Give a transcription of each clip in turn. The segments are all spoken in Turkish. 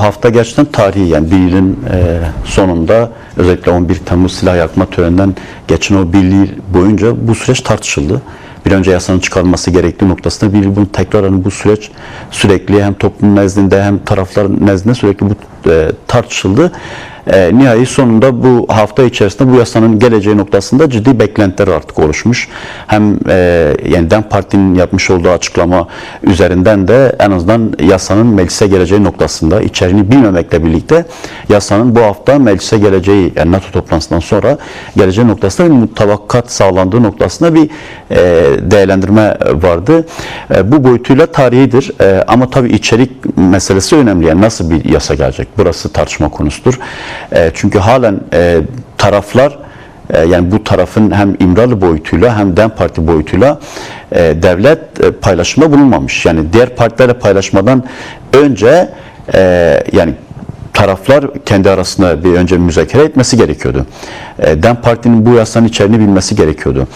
hafta gerçekten tarihi, yani bir yılın sonunda özellikle 11 Temmuz silah yakma töreninden geçen o bir yıl boyunca bu süreç tartışıldı. Bir önce yasanın çıkarılması gerektiği noktasında bir yıl bunu tekrar bu süreç sürekli hem toplum nezdinde hem taraflar nezdinde sürekli bu tartışıldı. Nihayet sonunda bu hafta içerisinde bu yasanın geleceği noktasında ciddi beklentiler artık oluşmuş. Hem yani DEM Parti'nin yapmış olduğu açıklama üzerinden de en azından yasanın meclise geleceği noktasında, içeriğini bilmemekle birlikte yasanın bu hafta meclise geleceği, yani NATO toplantısından sonra geleceği noktasında bir mutabakat sağlandığı noktasında bir değerlendirme vardı. Bu boyutuyla tarihidir. Ama tabii içerik meselesi önemli. Yani nasıl bir yasa gelecek? Burası tartışma konusudur. Çünkü halen taraflar, yani bu tarafın hem İmralı boyutuyla hem DEM Parti boyutuyla devlet paylaşımda bulunmamış. Yani diğer partilerle paylaşmadan önce yani taraflar kendi arasında bir önce müzakere etmesi gerekiyordu. DEM Parti'nin bu yasanın içeriğini bilmesi gerekiyordu.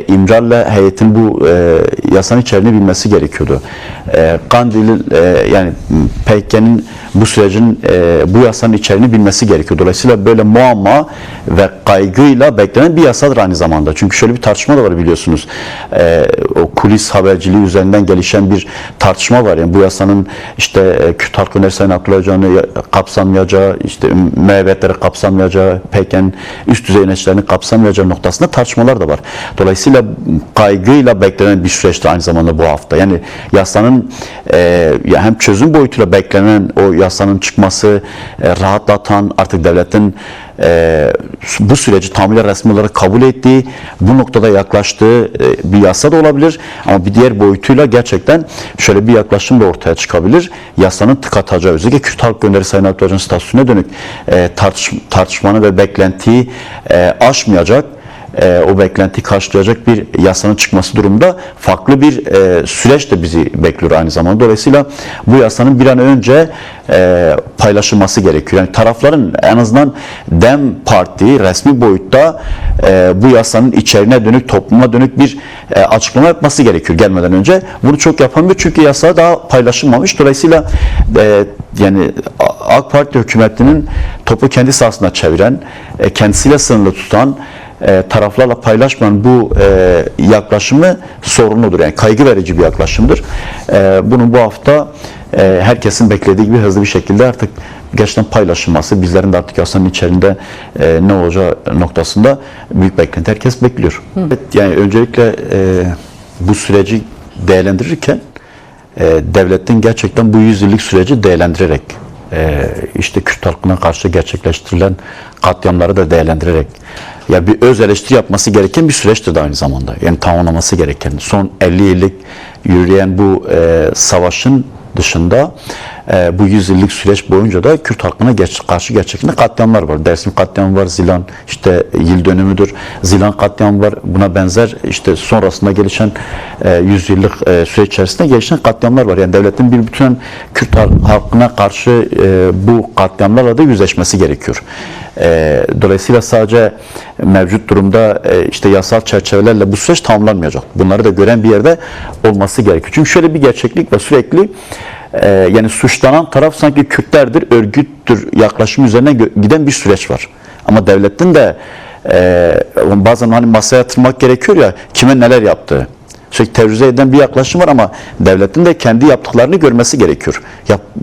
İmralı heyetin bu yasanın içeriğini bilmesi gerekiyordu. Kandil'in yani PKK'nın bu sürecin bu yasanın içeriğini bilmesi gerekiyor. Dolayısıyla böyle muamma ve kaygıyla beklenen bir yasadır aynı zamanda. Çünkü şöyle bir tartışma da var biliyorsunuz. O kulis haberciliği üzerinden gelişen bir tartışma var. Yani bu yasanın işte Kürt halkının Sayın Abdullah Öcalan'ı kapsamayacağı, işte müebbetleri kapsamayacağı, PKK'nın üst düzey yöneticilerini kapsamayacağı noktasında tartışmalar da var. Dolayısıyla kaygıyla beklenen bir süreçti aynı zamanda bu hafta. Yani yasanın hem çözüm boyutuyla beklenen o yasanın çıkması, rahatlatan, artık devletin bu süreci tamamıyla resmi olarak kabul ettiği, bu noktada yaklaştığı bir yasa da olabilir. Ama bir diğer boyutuyla gerçekten şöyle bir yaklaşım da ortaya çıkabilir. Yasanın tıkatacağı, özellikle Kürt Halk Gönderi Sayın Abdülhamid'in statüsüne dönük tartışmanı ve beklentiyi aşmayacak, o beklentiyi karşılayacak bir yasanın çıkması durumunda farklı bir süreç de bizi bekliyor aynı zamanda. Dolayısıyla bu yasanın bir an önce paylaşılması gerekiyor. Yani tarafların en azından DEM Parti resmi boyutta bu yasanın içeriğine dönük, topluma dönük bir açıklama yapması gerekiyor gelmeden önce. Bunu çok yapamıyor çünkü yasa daha paylaşılmamış. Dolayısıyla yani AK Parti hükümetinin topu kendi sahasına çeviren, kendisiyle sınırlı tutan, taraflarla paylaşmayan bu yaklaşımı sorunludur. Yani kaygı verici bir yaklaşımdır. Bunun bu hafta herkesin beklediği gibi hızlı bir şekilde artık gerçekten paylaşılması, bizlerin de artık yasanın içerisinde ne olacağı noktasında büyük beklenti herkes bekliyor. Evet, yani öncelikle bu süreci değerlendirirken devletin gerçekten bu 100 yıllık süreci değerlendirerek, işte Kürt halkına karşı gerçekleştirilen katliamları da değerlendirerek, ya bir öz eleştiri yapması gereken bir süreçtir de aynı zamanda. Yani tamamlaması gereken, son 50 yıllık yürüyen bu savaşın dışında bu 100 yıllık süreç boyunca da Kürt halkına karşı gerçekten katliamlar var. Dersim katliamı var, Zilan işte yıl dönümüdür. Zilan katliamı var. Buna benzer işte sonrasında gelişen 100 yıllık süreç içerisinde gelişen katliamlar var. Yani devletin bir bütün Kürt halkına karşı bu katliamlarla da yüzleşmesi gerekiyor. Dolayısıyla sadece mevcut durumda işte yasal çerçevelerle bu süreç tamamlanmayacak. Bunları da gören bir yerde olması gerekiyor. Çünkü şöyle bir gerçeklik ve sürekli yani suçlanan taraf sanki Kürtlerdir, örgüttür yaklaşım üzerine giden bir süreç var. Ama devletin de bazen hani masaya yatırmak gerekiyor ya, kime neler yaptığı. Sürekli terörize eden bir yaklaşım var ama devletin de kendi yaptıklarını görmesi gerekiyor.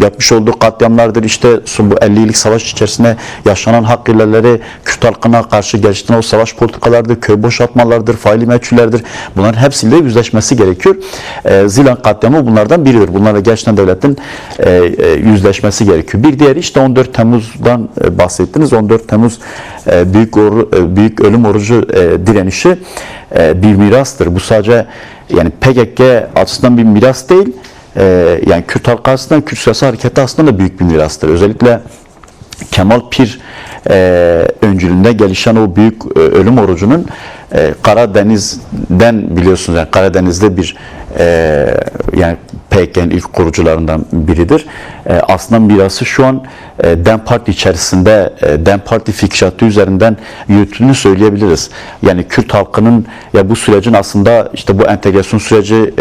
Yapmış olduğu katliamlardır, işte bu 50 yıllık savaş içerisinde yaşanan hak ihlalleri, Kürt halkına karşı geliştirilen o savaş politikalardır, köy boşaltmalardır, faili meçhullerdir. Bunların hepsiyle yüzleşmesi gerekiyor. Zilan katliamı bunlardan biridir. Bunlarla gerçekten devletin yüzleşmesi gerekiyor. Bir diğeri işte 14 Temmuz'dan bahsettiniz. 14 Temmuz büyük ölüm orucu direnişi bir mirastır. Bu sadece yani PKK açısından bir miras değil, yani Kürt halkı açısından, Kürt siyasi hareketi aslında da büyük bir mirastır. Özellikle Kemal Pir öncülüğünde gelişen o büyük ölüm orucunun Karadeniz'den biliyorsunuz, yani Karadeniz'de bir yani PKK'nın ilk kurucularından biridir. Aslında mirası şu an DEM Parti içerisinde DEM Parti fikriyatı üzerinden yürütüldüğünü söyleyebiliriz. Yani Kürt halkının ya bu sürecin aslında işte bu entegrasyon süreci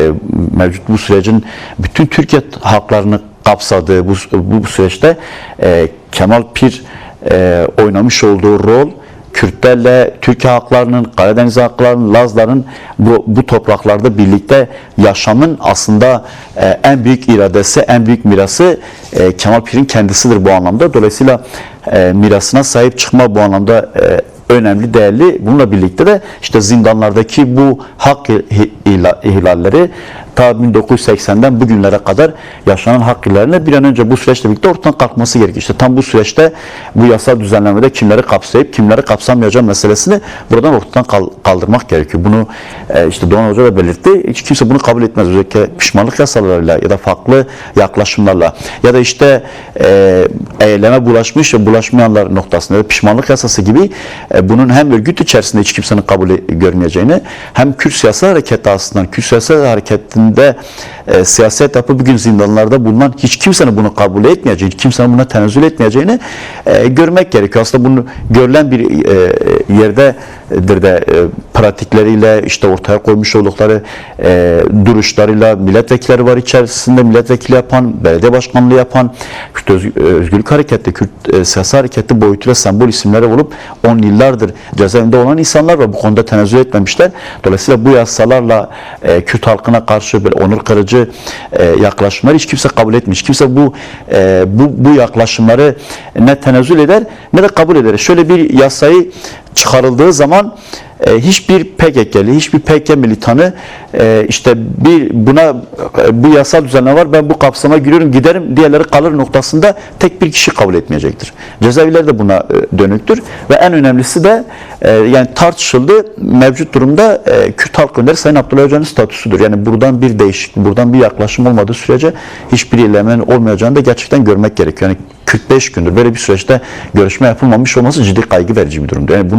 mevcut bu sürecin bütün Türkiye halklarını kapsadığı bu süreçte Kemal Pir oynamış olduğu rol, Kürtlerle Türkiye halklarının, Karadeniz halklarının, Lazların bu topraklarda birlikte yaşamın aslında en büyük iradesi, en büyük mirası Kemal Pir'in kendisidir bu anlamda. Dolayısıyla mirasına sahip çıkma bu anlamda önemli, değerli. Bununla birlikte de işte zindanlardaki bu hak ihlalleri ta 1980'den bugünlere kadar yaşanan hak ihlallerine bir an önce bu süreçle birlikte ortadan kalkması gerekiyor. İşte tam bu süreçte bu yasal düzenlemede kimleri kapsayıp kimleri kapsamayacağı meselesini buradan ortadan kaldırmak gerekiyor. Bunu işte Doğan Hoca da belirtti. Hiç kimse bunu kabul etmez. Özellikle pişmanlık yasalarıyla ya da farklı yaklaşımlarla ya da işte eyleme bulaşmış ve bulaşmayanlar noktasında pişmanlık yasası gibi bunun hem örgüt içerisinde hiç kimsenin kabul görmeyeceğini hem Kürt siyasal hareketi aslında Kürt siyasal hareketinde siyaset yapıp bugün zindanlarda bulunan hiç kimsenin bunu kabul etmeyeceğini, hiç kimsenin buna tenezzül etmeyeceğini görmek gerekiyor. Aslında bunu görülen bir yerdedir de pratikleriyle işte ortaya koymuş oldukları duruşlarıyla milletvekilleri var içerisinde milletvekili yapan, belediye başkanlığı yapan, Kürt Özgürlük Hareketi, Kürt siyasal hareketi boyutuyla sembol isimleri olup 10 yıllardır cezaevinde olan insanlar ve bu konuda tenezzül etmemişler. Dolayısıyla bu yasalarla Kürt halkına karşı böyle onur kırıcı yaklaşımları hiç kimse kabul etmiş. Kimse bu yaklaşımları ne tenezzül eder ne de kabul eder. Şöyle bir yasayı çıkarıldığı zaman hiçbir PKK'li, hiçbir PKK militanı işte bu yasal düzenleme var, ben bu kapsama giriyorum, giderim, diğerleri kalır noktasında tek bir kişi kabul etmeyecektir. Cezaevleri de buna dönüktür ve en önemlisi de yani tartışıldı. Mevcut durumda Kürt Halk Önderi Sayın Abdullah Öcalan'ın statüsüdür. Yani buradan bir değişiklik, buradan bir yaklaşım olmadığı sürece hiçbir ilerlemenin olmayacağını da gerçekten görmek gerekiyor. Yani 45 gündür böyle bir süreçte görüşme yapılmamış olması ciddi kaygı verici bir durumdur. Yani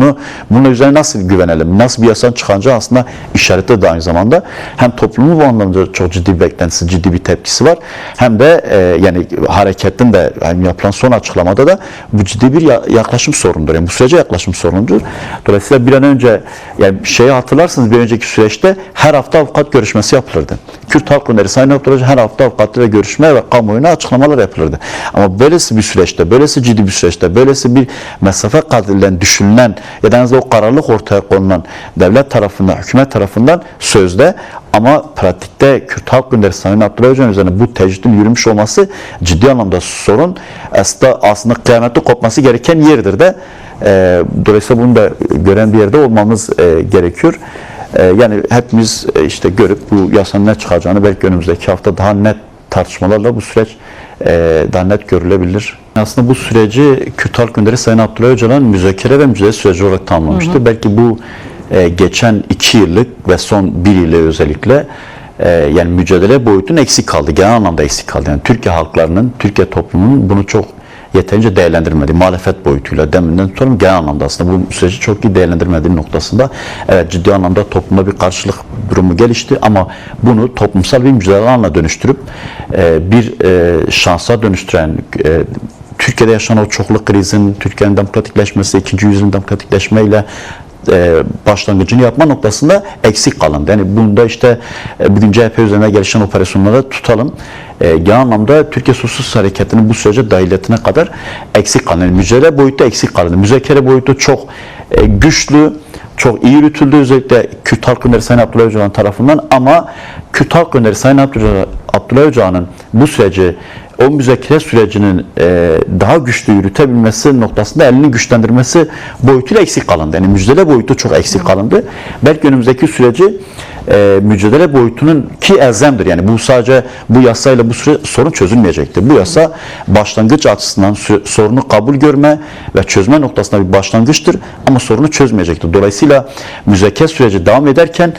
bunun üzerine nasıl güvenelim, nasıl bir yasanın çıkacağı aslında işaretli de aynı zamanda. Hem toplumun bu anlamda çok ciddi bir beklentisi, ciddi bir tepkisi var. Hem de yani hareketin de yani yapılan son açıklamada da bu ciddi bir yaklaşım sorunudur. Yani bu sürece yaklaşım sorunudur. Dolayısıyla bir an önce yani şeyi hatırlarsınız, bir önceki süreçte her hafta avukat görüşmesi yapılırdı. Kürt Halk Önderi Sayın Abdullah Öcalan her hafta avukatlarla görüşme ve kamuoyuna açıklamalar yapılırdı. Ama böylesi bir süreçte, böylesi ciddi bir süreçte, böylesi bir mesafe kat edilen, düşünülen ya da en azından o kararlılık ortaya konulan devlet tarafından, hükümet tarafından sözde ama pratikte Kürt Halk Önderi Sayın Abdullah Öcalan üzerine bu tecridin yürümüş olması ciddi anlamda sorun. Aslında kıyamette kopması gereken yerdir de. Dolayısıyla bunu da gören bir yerde olmamız gerekiyor. Yani hepimiz işte görüp bu yasanın ne çıkacağını belki önümüzdeki hafta daha net tartışmalarla bu süreç daha net görülebilir. Aslında bu süreci Kürt Halk Önderi Sayın Abdullah Öcalan müzakere ve mücadele süreci olarak tamamlamıştı. Belki bu geçen 2 yıllık ve son 1 yılı özellikle yani mücadele boyutunun eksik kaldı. Genel anlamda eksik kaldı. Yani Türkiye halklarının, Türkiye toplumunun bunu çok yeterince değerlendirmedi. Muhalefet boyutuyla deminden tutalım genel anlamda aslında bu süreci çok iyi değerlendirmediği noktasında evet ciddi anlamda toplumda bir karşılık durumu gelişti ama bunu toplumsal bir mücadele alanına dönüştürüp bir şansa dönüştüren Türkiye'de yaşanan o çokluk krizin, Türkiye'nin demokratikleşmesi, 2. yüzyılın demokratikleşmeyle başlangıcını yapma noktasında eksik kalındı. Yani bunda işte bugün CHP üzerine gelişen operasyonları tutalım. Genel anlamda Türkiye Sosyalist Hareketi'nin bu sürece dahiliyetine kadar eksik kalındı. Yani mücadele boyutu eksik kalındı. Müzakere boyutu çok güçlü, çok iyi yürütüldü özellikle Kürt Halk Önderi Sayın Abdullah Öcalan tarafından ama Kürt Halk Önderi Sayın Abdullah Öcalan'ın bu süreci o müzakere sürecinin daha güçlü yürütebilmesi noktasında elini güçlendirmesi boyutuyla eksik kalındı. Yani mücadele boyutu çok eksik kalındı. Belki önümüzdeki süreci mücadele boyutunun ki elzemdir. Yani bu sadece bu yasayla bu sorun çözülmeyecektir. Bu yasa başlangıç açısından sorunu kabul görme ve çözme noktasında bir başlangıçtır ama sorunu çözmeyecektir. Dolayısıyla müzakere süreci devam ederken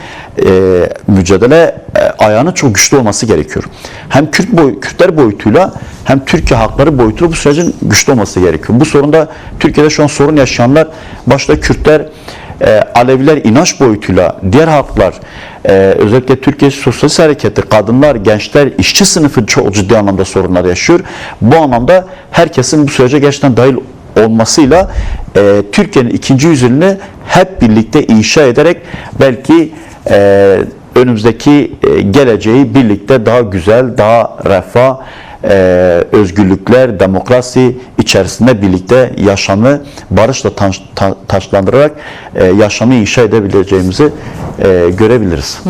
mücadele ayağının çok güçlü olması gerekiyor. Hem Kürtler boyutuyla hem Türkiye halkları boyutuyla bu sürecin güçlü olması gerekiyor. Bu sorunda Türkiye'de şu an sorun yaşayanlar başta Kürtler, Aleviler inanç boyutuyla diğer halklar özellikle Türkiye Sosyalist Hareketi, kadınlar, gençler, işçi sınıfı çok ciddi anlamda sorunlar yaşıyor. Bu anlamda herkesin bu sürece gerçekten dahil olmasıyla Türkiye'nin 2. yüzyılını hep birlikte inşa ederek belki önümüzdeki geleceği birlikte daha güzel, daha refah özgürlükler, demokrasi içerisinde birlikte yaşamı barışla taşlandırarak yaşamı inşa edebileceğimizi görebiliriz.